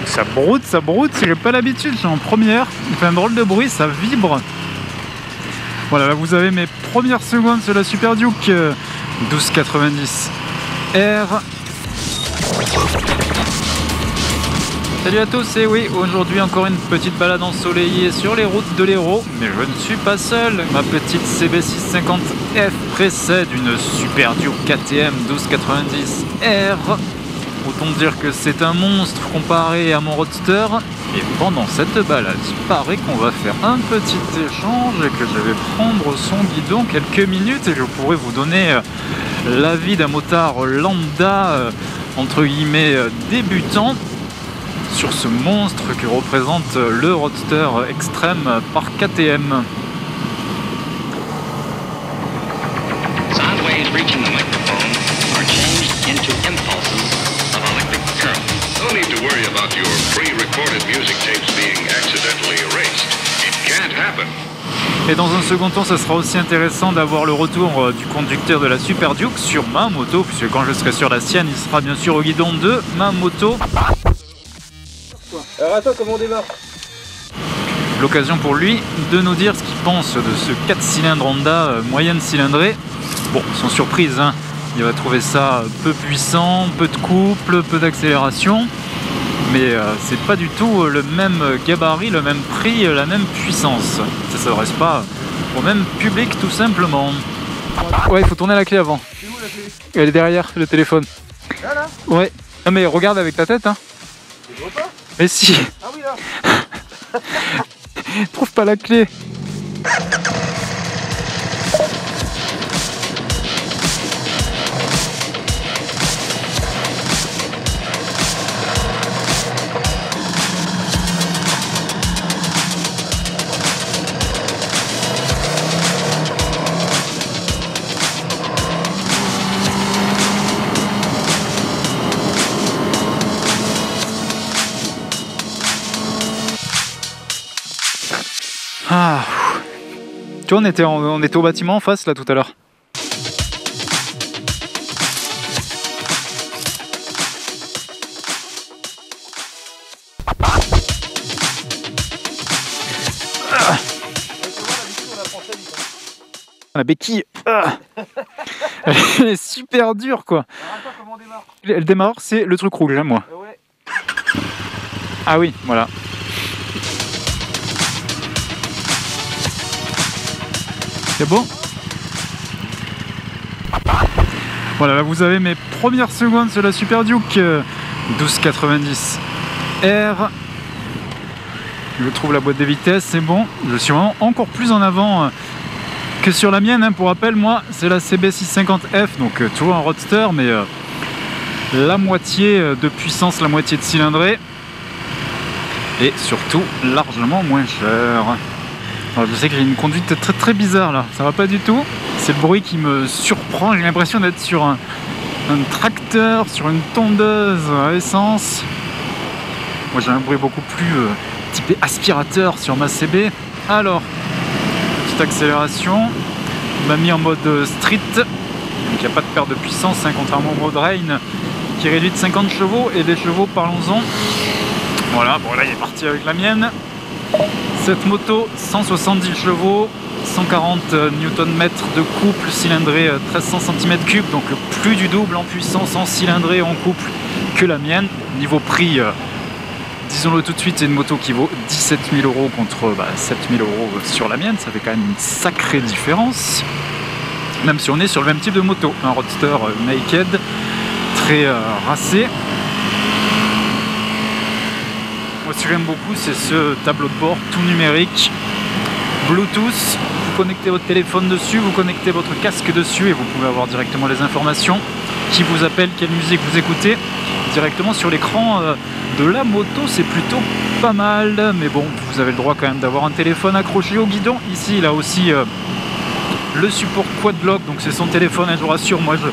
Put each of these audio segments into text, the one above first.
Ça broute, j'ai pas l'habitude, je suis en première, il fait un drôle de bruit, ça vibre. Voilà, là vous avez mes premières secondes sur la Super Duke 1290 R. Salut à tous, et oui, aujourd'hui encore une petite balade ensoleillée sur les routes de l'Hérault, mais je ne suis pas seul. Ma petite CB650F précède une Super Duke KTM 1290 R. Autant dire que c'est un monstre comparé à mon Roadster. Et pendant cette balade, il paraît qu'on va faire un petit échange et que je vais prendre son guidon quelques minutes et je pourrai vous donner l'avis d'un motard lambda, entre guillemets débutant, sur ce monstre que représente le Roadster extrême par KTM. Et dans un second temps, ça sera aussi intéressant d'avoir le retour du conducteur de la Super Duke sur ma moto, puisque quand je serai sur la sienne, il sera bien sûr au guidon de ma moto. Alors attends, comment on démarre? L'occasion pour lui de nous dire ce qu'il pense de ce 4 cylindres Honda moyenne cylindrée. Bon, sans surprise, hein, il va trouver ça peu puissant, peu de couple, peu d'accélération. Mais c'est pas du tout le même gabarit, le même prix, la même puissance. Ça s'adresse pas au même public tout simplement. Ouais, il faut tourner la clé avant. C'est où la clé? Elle est derrière le téléphone. Là? Ouais. Non mais regarde avec ta tête, hein. Tu vois pas? Mais si. Ah oui là. Trouve pas la clé. Ah. Tu vois, on était au bâtiment en face là tout à l'heure. La béquille, elle est super dure quoi. Alors attends, comment on démarre? Elle démarre, c'est le truc rouge, hein, moi. Ouais. Ah oui, voilà. C'est bon. Voilà, là vous avez mes premières secondes sur la Super Duke 1290 R. Je trouve la boîte de vitesse, c'est bon. Je suis vraiment encore plus en avant que sur la mienne, hein. Pour rappel, moi c'est la CB650F, donc toujours un Roadster, mais la moitié de puissance, la moitié de cylindrée, et surtout largement moins cher. Alors, je sais que j'ai une conduite très bizarre là, ça va pas du tout. C'est le bruit qui me surprend, j'ai l'impression d'être sur un tracteur, sur une tondeuse à essence. Moi j'ai un bruit beaucoup plus typé aspirateur sur ma CB. Alors, petite accélération, il m'a mis en mode street, donc il n'y a pas de perte de puissance, hein, contrairement au mode rain qui est réduit de 50 chevaux. Et des chevaux, parlons-en. Voilà, bon là il est parti avec la mienne. Cette moto, 170 chevaux, 140 Nm de couple cylindré 1300 cm3, donc plus du double en puissance en cylindré en couple que la mienne. Niveau prix, disons-le tout de suite, c'est une moto qui vaut 17 000 € contre 7 000 € sur la mienne. Ça fait quand même une sacrée différence, même si on est sur le même type de moto. Un Roadster naked, très racé. Moi, ce que j'aime beaucoup, c'est ce tableau de bord tout numérique, Bluetooth. Vous connectez votre téléphone dessus, vous connectez votre casque dessus et vous pouvez avoir directement les informations, qui vous appelle, quelle musique vous écoutez, directement sur l'écran de la moto. C'est plutôt pas mal, mais bon, vous avez le droit quand même d'avoir un téléphone accroché au guidon. Ici, il a aussi le support quad lock, donc c'est son téléphone, je vous rassure, moi je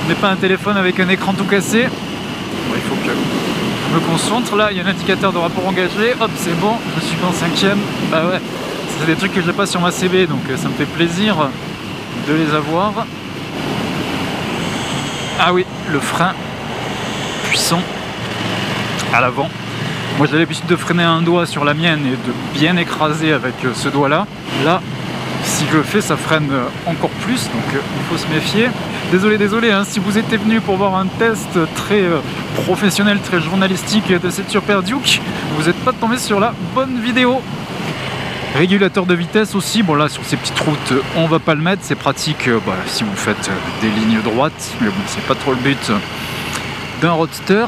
n'ai pas un téléphone avec un écran tout cassé. Bon, il faut que je me concentre. Là, il y a un indicateur de rapport engagé, hop, c'est bon, je suis en 5e. Bah ouais, c'est des trucs que j'ai pas sur ma CB, donc ça me fait plaisir de les avoir. Ah oui, le frein puissant à l'avant. Moi j'ai l'habitude de freiner un doigt sur la mienne et de bien écraser avec ce doigt là. Là, si je le fais, ça freine encore plus, donc il faut se méfier. Désolé, hein, si vous étiez venu pour voir un test très professionnel, très journalistique de cette Super Duke, vous n'êtes pas tombé sur la bonne vidéo. Régulateur de vitesse aussi, bon là sur ces petites routes on va pas le mettre, c'est pratique si vous faites des lignes droites, mais bon c'est pas trop le but d'un roadster.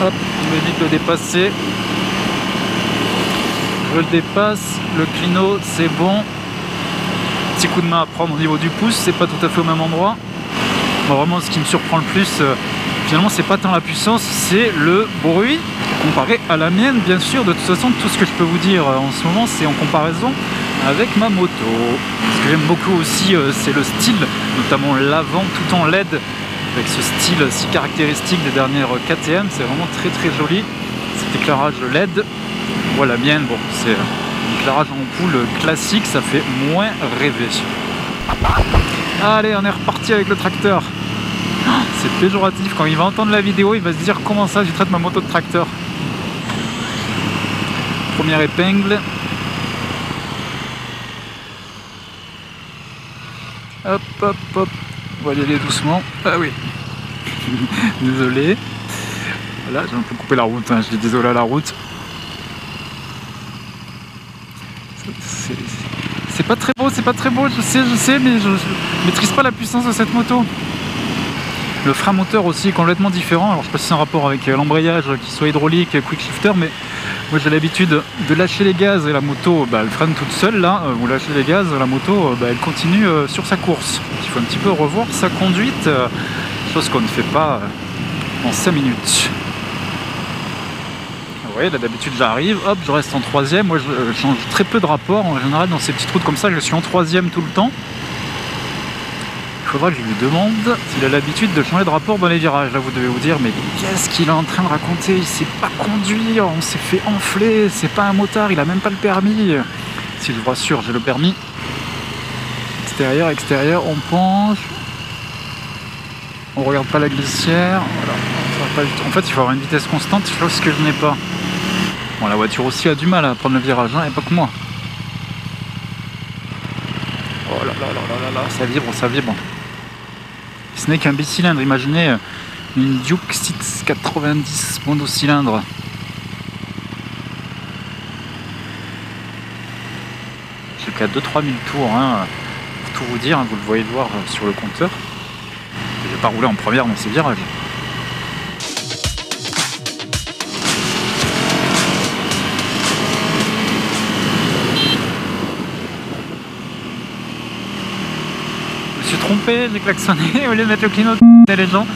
Hop, je vais vite le dépasser. Je le dépasse, le clino c'est bon. Petit coup de main à prendre au niveau du pouce, c'est pas tout à fait au même endroit. Moi, vraiment ce qui me surprend le plus, finalement c'est pas tant la puissance, c'est le bruit comparé à la mienne bien sûr. De toute façon tout ce que je peux vous dire en ce moment c'est en comparaison avec ma moto. Ce que j'aime beaucoup aussi c'est le style, notamment l'avant tout en LED avec ce style si caractéristique des dernières KTM, c'est vraiment très joli. Cet éclairage LED, voilà la mienne, bon c'est un éclairage en ampoule classique, ça fait moins rêver. Allez, on est reparti avec le tracteur. C'est péjoratif, quand il va entendre la vidéo il va se dire comment ça je traite ma moto de tracteur. Première épingle. Hop, on va y aller doucement. Ah oui. Désolé. Voilà, j'ai un peu coupé la route, hein. Je dis désolé à la route. C'est pas très beau, je sais, mais je maîtrise pas la puissance de cette moto. Le frein moteur aussi est complètement différent. Alors je sais pas si c'est un rapport avec l'embrayage, qu'il soit hydraulique, quick shifter, mais moi j'ai l'habitude de lâcher les gaz et la moto elle freine toute seule. Là, vous lâchez les gaz, la moto elle continue sur sa course. Il faut un petit peu revoir sa conduite, chose qu'on ne fait pas en 5 minutes. Ouais, là d'habitude j'arrive, hop, je reste en troisième. Moi je change très peu de rapport en général dans ces petites routes comme ça, je suis en troisième tout le temps. Il faudra que je lui demande s'il a l'habitude de changer de rapport dans les virages. Là vous devez vous dire mais qu'est-ce qu'il est en train de raconter? Il sait pas conduire, on s'est fait enfler, c'est pas un motard, il a même pas le permis. Si je vous rassure, j'ai le permis. Extérieur, on penche. On regarde pas la glissière. Voilà. Ça va pas... En fait il faut avoir une vitesse constante, chose que je n'ai pas. Bon, la voiture aussi a du mal à prendre le virage, hein, et pas que moi. Oh là là, ça vibre. Ce n'est qu'un bicylindre, imaginez une Duke 690 monocylindre. J'ai qu'à 2-3 000 tours, hein, pour tout vous dire, hein, vous le voyez voir sur le compteur. Je vais pas rouler en première dans ces virages. Trompé, j'ai klaxonné au lieu de mettre le clino. Les gens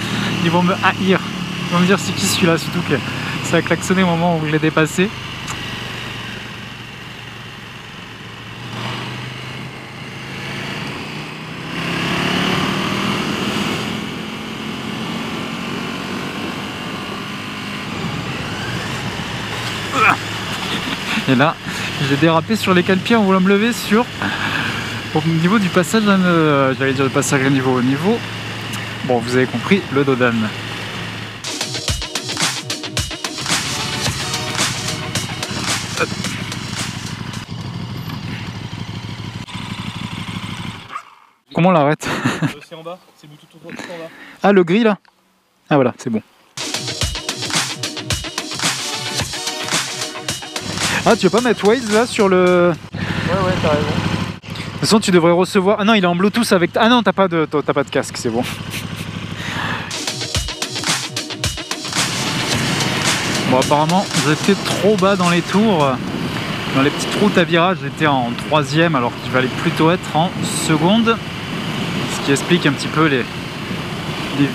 ils vont me haïr, ils vont me dire c'est qui celui-là, surtout que ça a klaxonné au moment où je l'ai dépassé. Et là j'ai dérapé sur les cale-pieds en voulant me lever sur au niveau du passage à j'allais dire le passage à niveau au niveau. Bon, vous avez compris, le dodan. Comment on l'arrête? C'est en bas, c'est Bluetooth tout en bas. Ah, le gris là? Ah voilà, c'est bon. Ah, tu veux pas mettre Waze là sur le... Ouais, t'as raison. De toute façon, tu devrais recevoir... Ah non, il est en Bluetooth avec... Ah non, t'as pas de casque, c'est bon. Bon, apparemment, j'étais trop bas dans les tours. Dans les petites routes à virage, j'étais en troisième, alors qu'il fallait plutôt être en seconde. Ce qui explique un petit peu les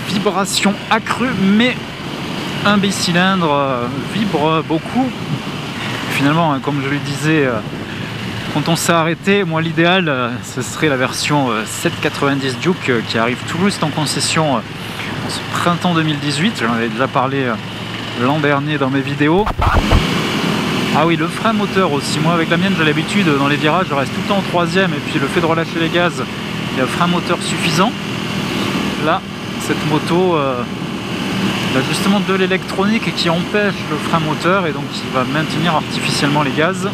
vibrations accrues, mais un bicylindre vibre beaucoup. Finalement, comme je lui disais... Quand on s'est arrêté, moi l'idéal ce serait la version 790 Duke qui arrive tout juste en concession en ce printemps 2018. J'en avais déjà parlé l'an dernier dans mes vidéos. Ah oui, le frein moteur aussi. Moi avec la mienne j'ai l'habitude dans les virages je reste tout le temps en troisième et puis le fait de relâcher les gaz, il y a un frein moteur suffisant. Là cette moto l'ajustement de l'électronique qui empêche le frein moteur et donc qui va maintenir artificiellement les gaz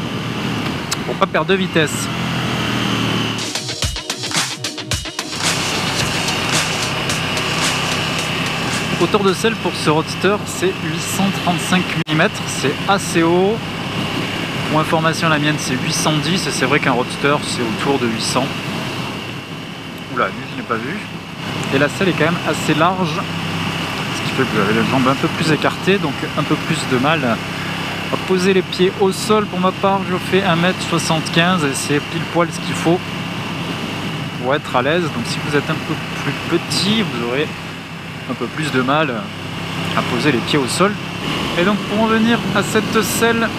pour pas perdre de vitesse. Hauteur de selle pour ce roadster, c'est 835 mm, c'est assez haut. Pour information, la mienne c'est 810 et c'est vrai qu'un roadster c'est autour de 800. Oula, lui je n'ai pas vu. Et la selle est quand même assez large, ce qui fait que vous avez les jambes un peu plus écartées, donc un peu plus de mal à poser les pieds au sol. Pour ma part, je fais 1m75 et c'est pile poil ce qu'il faut pour être à l'aise. Donc si vous êtes un peu plus petit, vous aurez un peu plus de mal à poser les pieds au sol. Et donc pour en venir à cette selle,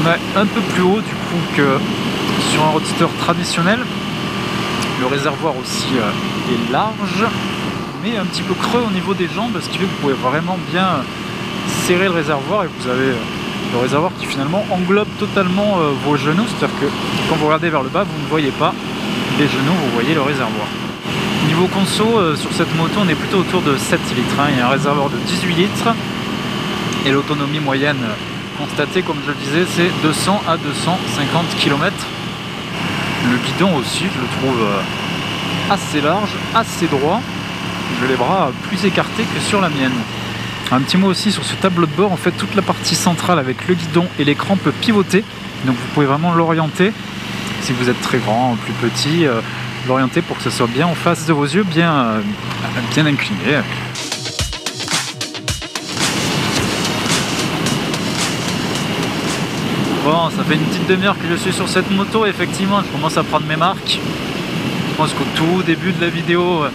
on est un peu plus haut du coup que sur un roadster traditionnel. Le réservoir aussi est large, mais un petit peu creux au niveau des jambes, ce qui fait que vous pouvez vraiment bien serrer le réservoir et vous avez le réservoir qui finalement englobe totalement vos genoux, c'est-à-dire que quand vous regardez vers le bas, vous ne voyez pas les genoux, vous voyez le réservoir. Niveau conso, sur cette moto, on est plutôt autour de 7 litres. Il y a un réservoir de 18 litres et l'autonomie moyenne constatée, comme je le disais, c'est 200 à 250 km. Le guidon aussi, je le trouve assez large, assez droit. J'ai les bras plus écartés que sur la mienne. Un petit mot aussi sur ce tableau de bord. En fait, toute la partie centrale avec le guidon et l'écran peut pivoter. Donc vous pouvez vraiment l'orienter. Si vous êtes très grand ou plus petit, l'orienter pour que ce soit bien en face de vos yeux, bien incliné. Bon, ça fait une petite demi-heure que je suis sur cette moto, effectivement, je commence à prendre mes marques. Je pense qu'au tout début de la vidéo,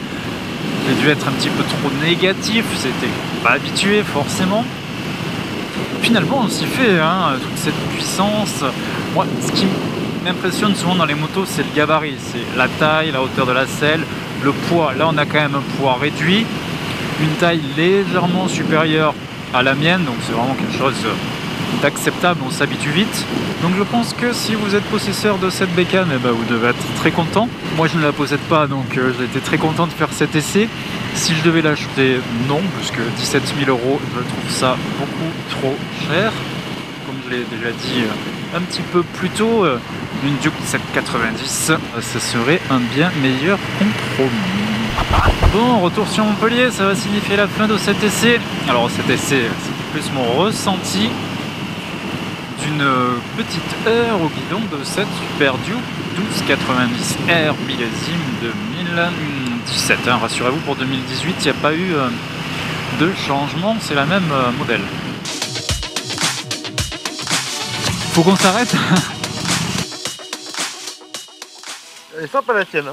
j'ai dû être un petit peu trop négatif, c'était pas habitué forcément. Finalement, on s'y fait, toute cette puissance. Moi, ce qui m'impressionne souvent dans les motos, c'est le gabarit, c'est la taille, la hauteur de la selle, le poids. Là, on a quand même un poids réduit, une taille légèrement supérieure à la mienne, donc c'est vraiment quelque chose d'acceptable, on s'habitue vite. Donc je pense que si vous êtes possesseur de cette bécane, vous devez être très content. Moi je ne la possède pas, donc j'ai été très content de faire cet essai. Si je devais l'acheter, non, puisque 17 000 €, je trouve ça beaucoup trop cher. Comme je l'ai déjà dit un petit peu plus tôt, une Duke 790, ça serait un bien meilleur compromis. Bon, retour sur Montpellier, ça va signifier la fin de cet essai. Alors cet essai, c'est plus mon ressenti d'une petite heure au guidon de cette Super Duke 1290R millésime 2017. Rassurez-vous, pour 2018, il n'y a pas eu de changement, c'est la même modèle. Faut qu'on s'arrête. Elle est sympa la tienne.